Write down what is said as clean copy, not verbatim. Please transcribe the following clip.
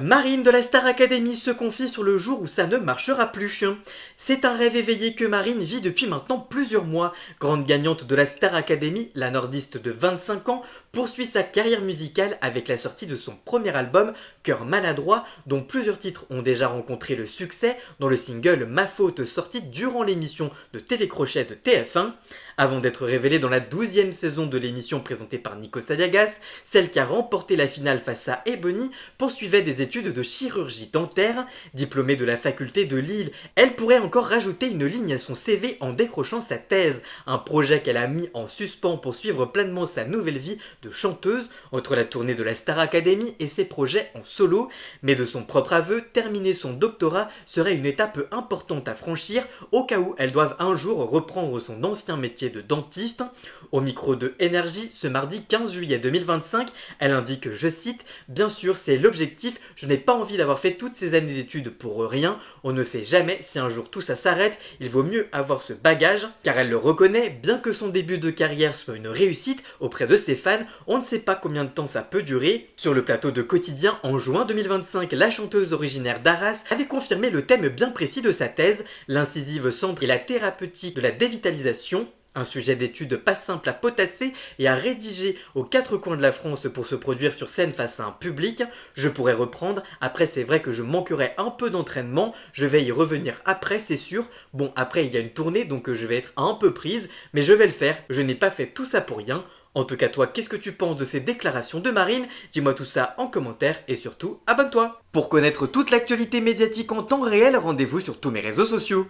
Marine de la Star Academy se confie sur le jour où ça ne marchera plus. C'est un rêve éveillé que Marine vit depuis maintenant plusieurs mois. Grande gagnante de la Star Academy, la nordiste de 25 ans poursuit sa carrière musicale avec la sortie de son premier album, Cœur maladroit, dont plusieurs titres ont déjà rencontré le succès, dont le single Ma faute sorti durant l'émission de Télécrochet de TF1. Avant d'être révélée dans la 12e saison de l'émission présentée par Nico Sadiagas, celle qui a remporté la finale face à Ebony poursuivait des études de chirurgie dentaire. Diplômée de la faculté de Lille, elle pourrait encore rajouter une ligne à son CV en décrochant sa thèse, un projet qu'elle a mis en suspens pour suivre pleinement sa nouvelle vie de chanteuse entre la tournée de la Star Academy et ses projets en solo. Mais de son propre aveu, terminer son doctorat serait une étape importante à franchir au cas où elle doive un jour reprendre son ancien métier de dentiste. Au micro de Énergie, ce mardi 15 juillet 2025, elle indique, je cite, « Bien sûr, c'est l'objectif, je n'ai pas envie d'avoir fait toutes ces années d'études pour rien, on ne sait jamais si un jour tout ça s'arrête, il vaut mieux avoir ce bagage, car elle le reconnaît, bien que son début de carrière soit une réussite auprès de ses fans, on ne sait pas combien de temps ça peut durer. » Sur le plateau de Quotidien, en juin 2025, la chanteuse originaire d'Arras avait confirmé le thème bien précis de sa thèse, l'incisive centre et la thérapeutique de la dévitalisation. Un sujet d'étude pas simple à potasser et à rédiger aux quatre coins de la France pour se produire sur scène face à un public. Je pourrais reprendre, après c'est vrai que je manquerai un peu d'entraînement, je vais y revenir après c'est sûr. Bon après il y a une tournée donc je vais être un peu prise, mais je vais le faire, je n'ai pas fait tout ça pour rien. En tout cas toi, qu'est-ce que tu penses de ces déclarations de Marine? Dis-moi tout ça en commentaire et surtout abonne-toi. Pour connaître toute l'actualité médiatique en temps réel, rendez-vous sur tous mes réseaux sociaux.